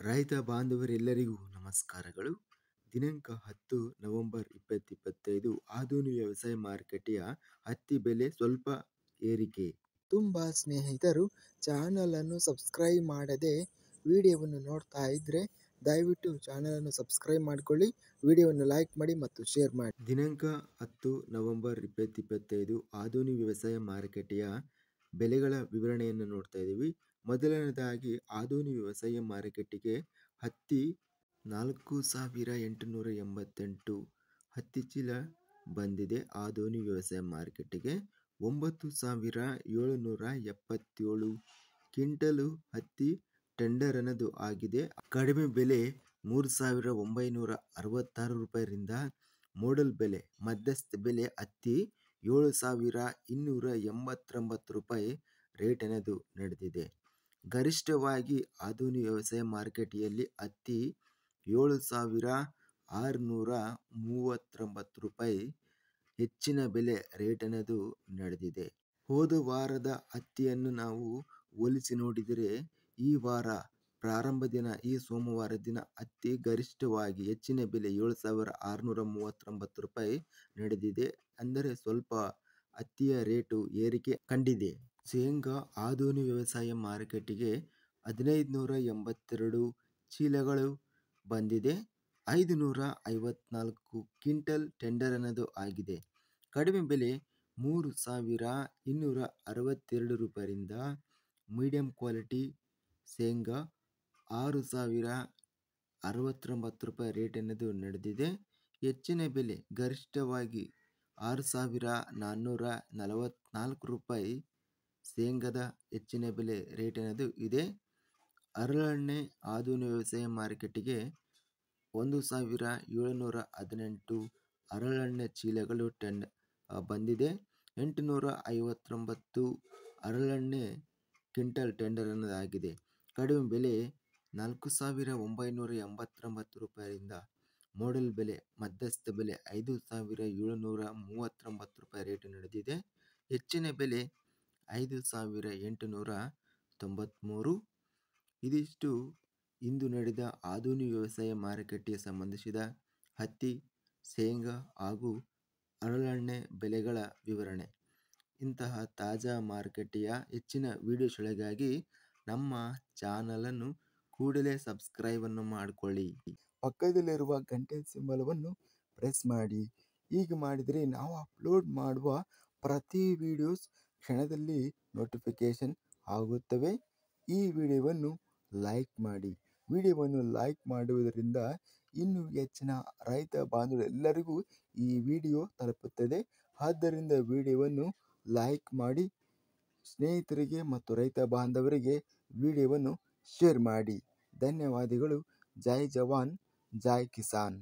ರೈತ ಬಾಂಧವರೆಲ್ಲರಿಗೂ ನಮಸ್ಕಾರಗಳು. ದಿನಾಂಕ 10 ನವೆಂಬರ್ 2025 ಆಧುನಿಕ ವ್ಯವಸಾಯ ಮಾರುಕಟ್ಟೆಯ ಹತ್ತಿ ಬೆಲೆ ಸ್ವಲ್ಪ ಏರಿಕೆ. ತುಂಬ ಸ್ನೇಹಿತರು ಚಾನಲನ್ನು ಸಬ್ಸ್ಕ್ರೈಬ್ ಮಾಡದೆ ವಿಡಿಯೋವನ್ನು ನೋಡ್ತಾ ಇದ್ದರೆ ದಯವಿಟ್ಟು ಚಾನಲನ್ನು ಸಬ್ಸ್ಕ್ರೈಬ್ ಮಾಡಿಕೊಳ್ಳಿ, ವಿಡಿಯೋವನ್ನು ಲೈಕ್ ಮಾಡಿ ಮತ್ತು ಶೇರ್ ಮಾಡಿ. ದಿನಾಂಕ 10 ನವೆಂಬರ್ 2025 ಆಧುನಿಕ ವ್ಯವಸಾಯ ಮಾರುಕಟ್ಟೆಯ ಬೆಲೆಗಳ ವಿವರಣೆಯನ್ನು ನೋಡ್ತಾ ಇದ್ದೀವಿ. ಮೊದಲನೇದಾಗಿ ಆಧುನಿಕ ವ್ಯವಸಾಯ ಮಾರುಕಟ್ಟೆಗೆ ಹತ್ತಿ 4888 ಹತ್ತಿ ಚೀಲ ಬಂದಿದೆ. ಆಧುನಿಕ ವ್ಯವಸಾಯ ಮಾರುಕಟ್ಟೆಗೆ 9777 ಕ್ವಿಂಟಲು ಹತ್ತಿ ಟೆಂಡರ್ ಅನ್ನೋದು ಆಗಿದೆ. ಕಡಿಮೆ ಬೆಲೆ 3966 ರೂಪಾಯಿರಿಂದ ಮೋಡಲ್ ಬೆಲೆ ಮಧ್ಯಸ್ಥ ಬೆಲೆ ಹತ್ತಿ 7289 ರೂಪಾಯಿ ರೇಟ್ ಅನ್ನೋದು ನಡೆದಿದೆ. ಗರಿಷ್ಠವಾಗಿ ಆಧುನಿಕ ವ್ಯವಸಾಯ ಮಾರುಕಟ್ಟೆಯಲ್ಲಿ ಹತ್ತಿ 7639 ರೂಪಾಯಿ ಹೆಚ್ಚಿನ ಬೆಲೆ ರೇಟ್ ಅನ್ನೋದು ನಡೆದಿದೆ. ಹೋದ ವಾರದ ಹತ್ತಿಯನ್ನು ನಾವು ಹೋಲಿಸಿ ನೋಡಿದರೆ ಈ ವಾರ ಪ್ರಾರಂಭ ದಿನ ಈ ಸೋಮವಾರ ದಿನ ಹತ್ತಿ ಗರಿಷ್ಠವಾಗಿ ಹೆಚ್ಚಿನ ಬೆಲೆ 7639 ರೂಪಾಯಿ ನಡೆದಿದೆ. ಅಂದರೆ ಸ್ವಲ್ಪ ಹತ್ತಿಯ ರೇಟು ಏರಿಕೆ ಕಂಡಿದೆ. ಶೇಂಗಾ ಆಧುನಿಕ ವ್ಯವಸಾಯ ಮಾರುಕಟ್ಟೆಗೆ 1582 ಚೀಲಗಳು ಬಂದಿದೆ. 554 ಕ್ವಿಂಟಲ್ ಟೆಂಡರ್ ಅನ್ನೋದು ಆಗಿದೆ. ಕಡಿಮೆ ಬೆಲೆ 3262 ರೂಪಾಯಿರಿಂದ ಮೀಡಿಯಂ ಕ್ವಾಲಿಟಿ ಶೇಂಗಾ 6069 ರೂಪಾಯಿ ರೇಟ್ ಅನ್ನೋದು ನಡೆದಿದೆ. ಹೆಚ್ಚಿನ ಬೆಲೆ ಗರಿಷ್ಠವಾಗಿ 6444 ರೂಪಾಯಿ ಶೇಂಗಾದ ಹೆಚ್ಚಿನ ಬೆಲೆ ರೇಟ್ ಅನ್ನೋದು ಇದೆ. ಹರಳೆಣ್ಣೆ ಆಧುನಿಕ ವ್ಯವಸಾಯ ಮಾರುಕಟ್ಟೆಗೆ 1718 ಹರಳೆಣ್ಣೆ ಚೀಲಗಳು ಬಂದಿದೆ. 859 ಹರಳೆಣ್ಣೆ ಕ್ವಿಂಟಲ್ ಟೆಂಡರ್ ಅನ್ನೋದಾಗಿದೆ. ಕಡಿಮೆ ಬೆಲೆ 4989 ರೂಪಾಯಿಯಿಂದ ಮೋಡಲ್ ಬೆಲೆ ಮಧ್ಯಸ್ಥ ಬೆಲೆ 5739 ರೂಪಾಯಿ ರೇಟ್ ನಡೆದಿದೆ. ಹೆಚ್ಚಿನ ಬೆಲೆ 5893. ಇದಿಷ್ಟು ಇಂದು ನಡೆದ ಆಧುನಿಕ ವ್ಯವಸಾಯ ಮಾರುಕಟ್ಟೆಗೆ ಸಂಬಂಧಿಸಿದ ಹತ್ತಿ, ಶೇಂಗಾ ಹಾಗೂ ಹರಳೆಣ್ಣೆ ಬೆಲೆಗಳ ವಿವರಣೆ. ಇಂತಹ ತಾಜಾ ಮಾರುಕಟ್ಟೆಯ ಹೆಚ್ಚಿನ ವಿಡಿಯೋಸ್ಗಳಿಗಾಗಿ ನಮ್ಮ ಚಾನಲನ್ನು ಕೂಡಲೇ ಸಬ್ಸ್ಕ್ರೈಬನ್ನು ಮಾಡಿಕೊಳ್ಳಿ. ಪಕ್ಕದಲ್ಲಿರುವ ಗಂಟೆ ಸಿಂಬಲವನ್ನು ಪ್ರೆಸ್ ಮಾಡಿ. ಹೀಗೆ ಮಾಡಿದರೆ ನಾವು ಅಪ್ಲೋಡ್ ಮಾಡುವ ಪ್ರತಿ ವಿಡಿಯೋಸ್ ಕ್ಷಣದಲ್ಲಿ ನೋಟಿಫಿಕೇಶನ್ ಆಗುತ್ತವೆ. ಈ ವಿಡಿಯೋವನ್ನು ಲೈಕ್ ಮಾಡಿ. ವಿಡಿಯೋವನ್ನು ಲೈಕ್ ಮಾಡುವುದರಿಂದ ಇನ್ನೂ ಹೆಚ್ಚಿನ ರೈತ ಬಾಂಧವರೆಲ್ಲರಿಗೂ ಈ ವಿಡಿಯೋ ತಲುಪುತ್ತದೆ. ಆದ್ದರಿಂದ ವಿಡಿಯೋವನ್ನು ಲೈಕ್ ಮಾಡಿ, ಸ್ನೇಹಿತರಿಗೆ ಮತ್ತು ರೈತ ಬಾಂಧವರಿಗೆ ವಿಡಿಯೋವನ್ನು ಶೇರ್ ಮಾಡಿ. ಧನ್ಯವಾದಗಳು. ಜೈ ಜವಾನ್, ಜೈ ಕಿಸಾನ್.